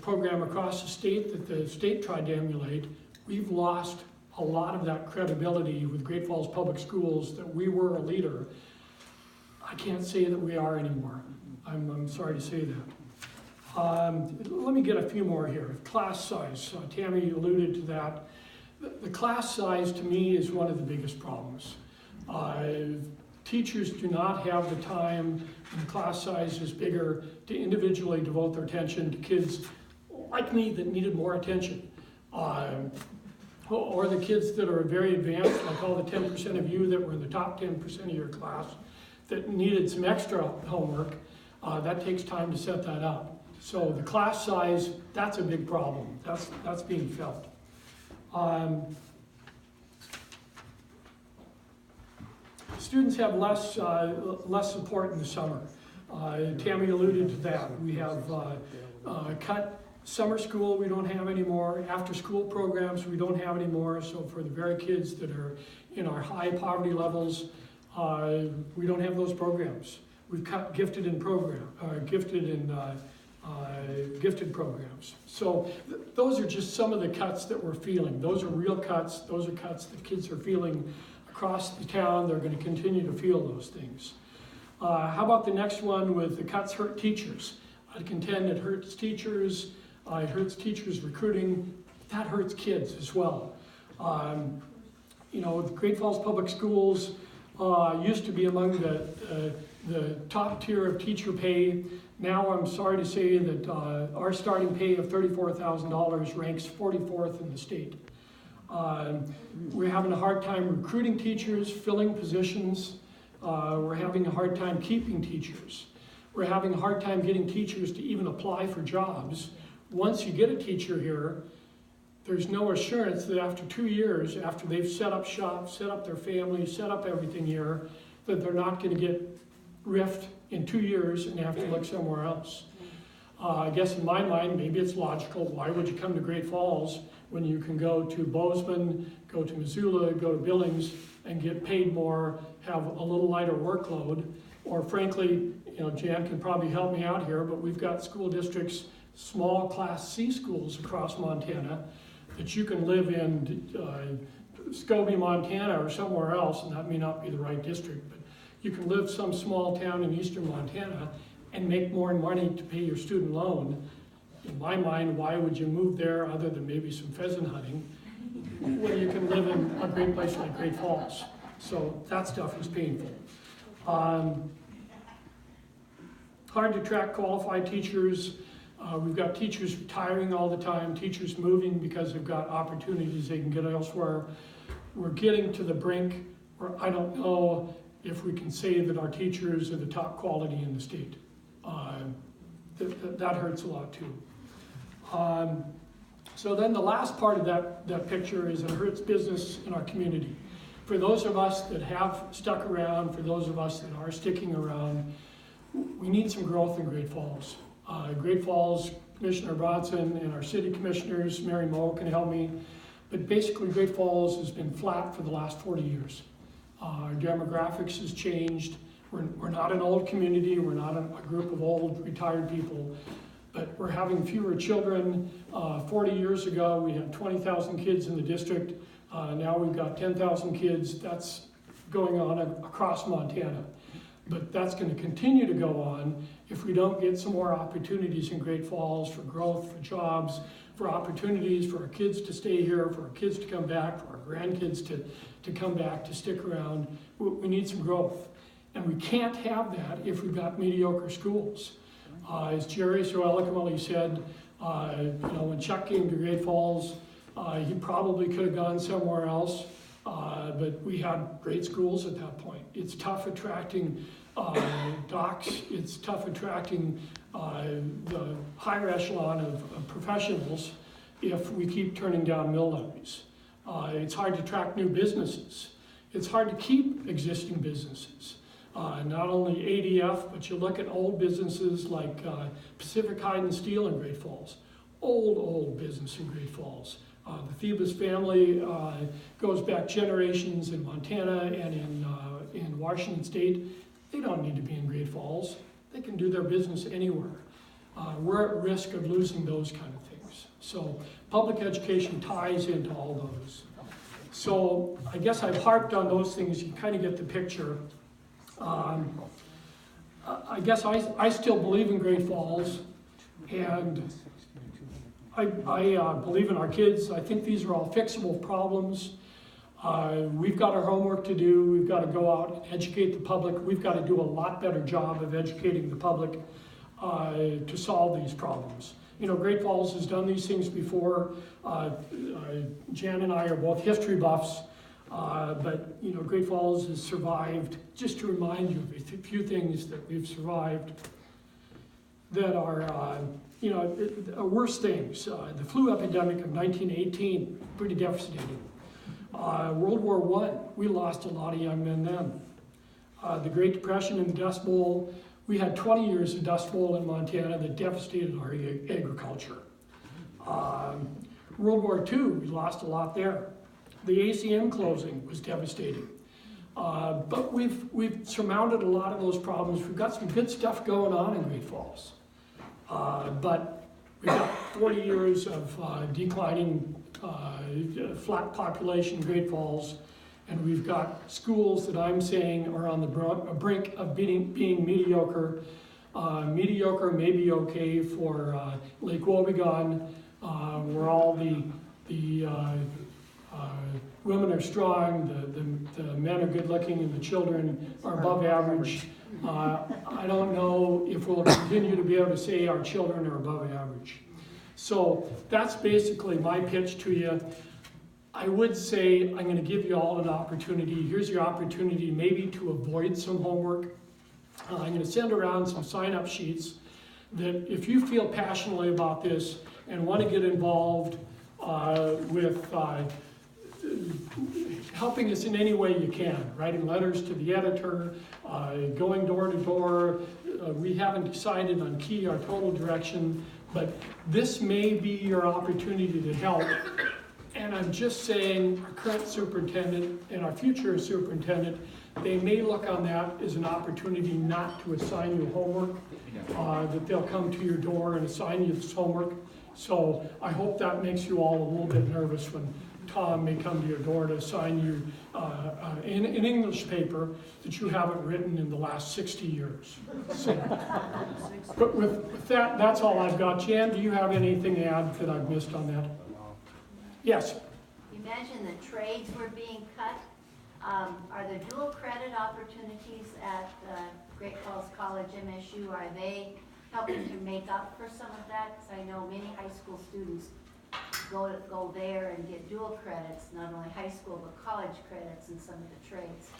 program across the state that the state tried to emulate. We've lost a lot of that credibility with Great Falls Public Schools that we were a leader. I can't say that we are anymore. I'm sorry to say that. Let me get a few more here. Class size, Tammy alluded to that. The class size to me is one of the biggest problems. Teachers do not have the time when the class size is bigger to individually devote their attention to kids like me that needed more attention. Or the kids that are very advanced, like all the 10% of you that were in the top 10% of your class that needed some extra homework. That takes time to set that up. So the class size, that's a big problem. That's being felt. Students have less support in the summer. Tammy alluded to that. We have cut summer school, we don't have anymore. After school programs, we don't have anymore. So for the very kids that are in our high poverty levels, we don't have those programs. We've cut gifted programs. So those are just some of the cuts that we're feeling. Those are real cuts. Those are cuts that kids are feeling across the town. They're going to continue to feel those things. How about the next one with the cuts hurt teachers? I contend it hurts teachers. It hurts teachers recruiting. That hurts kids as well. The Great Falls Public Schools used to be among the top tier of teacher pay. Now I'm sorry to say that our starting pay of $34,000 ranks 44th in the state. We're having a hard time recruiting teachers, filling positions. We're having a hard time keeping teachers. We're having a hard time getting teachers to even apply for jobs. Once you get a teacher here, there's no assurance that after 2 years, after they've set up shop, set up their family, set up everything here, that they're not going to get riffed in 2 years and have to look somewhere else. I guess in my mind, maybe it's logical. Why would you come to Great Falls when you can go to Bozeman, go to Missoula, go to Billings, and get paid more, have a little lighter workload? Or frankly, Jan can probably help me out here, but we've got school districts, small Class C schools across Montana that you can live in Scobie, Montana or somewhere else, and that may not be the right district, but you can live some small town in eastern Montana and make more money to pay your student loan. In my mind, why would you move there other than maybe some pheasant hunting when you can live in a great place like Great Falls? So that stuff is painful. hard to attract qualified teachers. We've got teachers retiring all the time, teachers moving because they've got opportunities they can get elsewhere. We're getting to the brink where I don't know if we can say that our teachers are the top quality in the state. That hurts a lot too. So then the last part of that picture is it hurts business in our community. For those of us that have stuck around, for those of us that are sticking around, we need some growth in Great Falls. Great Falls, Commissioner Bronson and our city commissioners, Mary Moe can help me, but basically Great Falls has been flat for the last 40 years. Our demographics has changed. We're not an old community, we're not a group of old retired people, but we're having fewer children. 40 years ago, we had 20,000 kids in the district. Now we've got 10,000 kids. That's going on across Montana. But that's going to continue to go on if we don't get some more opportunities in Great Falls for growth, for jobs, for opportunities for our kids to stay here, for our kids to come back, for our grandkids to come back, to stick around. We need some growth. And we can't have that if we've got mediocre schools. As Jerry so eloquently said, when Chuck came to Great Falls, he probably could have gone somewhere else, but we had great schools at that point. It's tough attracting docs, it's tough attracting the higher echelon of professionals if we keep turning down mill levies. It's hard to attract new businesses. It's hard to keep existing businesses. Not only ADF, but you look at old businesses like Pacific Hide and Steel in Great Falls. Old business in Great Falls. The Thebes family goes back generations in Montana and in Washington State. They don't need to be in Great Falls. They can do their business anywhere. We're at risk of losing those kind of things. So public education ties into all those. So I guess I've harped on those things. You kind of get the picture. I guess I still believe in Great Falls, and I believe in our kids. I think these are all fixable problems. We've got our homework to do. We've got to go out and educate the public. We've got to do a lot better job of educating the public to solve these problems. You know, Great Falls has done these things before. Jan and I are both history buffs. But you know, Great Falls has survived. Just to remind you of a few things that we've survived that are, worse things. The flu epidemic of 1918, pretty devastating. World War I, we lost a lot of young men then. The Great Depression and the Dust Bowl, we had 20 years of Dust Bowl in Montana that devastated our agriculture. World War II, we lost a lot there. The ACM closing was devastating. But we've surmounted a lot of those problems. We've got some good stuff going on in Great Falls. But we've got 40 years of declining flat population in Great Falls, and we've got schools that I'm saying are on the brink of being mediocre. Mediocre may be okay for Lake Wobegon, where all the women are strong, the men are good looking, and the children are above average. I don't know if we'll continue to be able to say our children are above average. So that's basically my pitch to you. I would say I'm going to give you all an opportunity. Here's your opportunity maybe to avoid some homework. I'm going to send around some sign-up sheets that if you feel passionately about this and want to get involved with helping us in any way you can, writing letters to the editor, going door to door. We haven't decided on key or total direction, but this may be your opportunity to help. And I'm just saying our current superintendent and our future superintendent, they may look on that as an opportunity not to assign you homework, that they'll come to your door and assign you this homework. So I hope that makes you all a little bit nervous when Tom may come to your door to assign you an English paper that you haven't written in the last 60 years. So, but with that, that's all I've got. Jan, do you have anything to add that I've missed on that? Yes. You mentioned the trades were being cut. Are there dual credit opportunities at Great Falls College MSU? Are they helping to make up for some of that? Because I know many high school students go there and get dual credits, not only high school but college credits in some of the trades.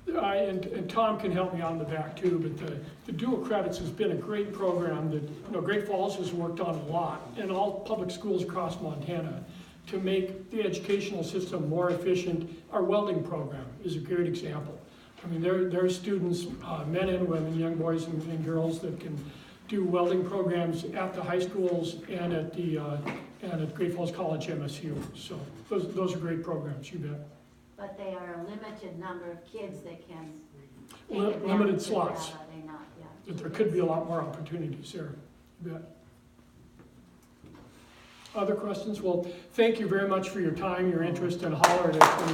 And Tom can help me on the back too, but the dual credits has been a great program that Great Falls has worked on a lot, and all public schools across Montana, to make the educational system more efficient. Our welding program is a great example. I mean, there are students, men and women, young boys and girls, that can do welding programs at the high schools and at Great Falls College MSU. So those are great programs, you bet. But they are a limited number of kids that can take Limited advantage of slots. that, are they not? Yeah. But there could be a lot more opportunities there, you bet. Other questions? Well, thank you very much for your time, your interest, and holler at us when you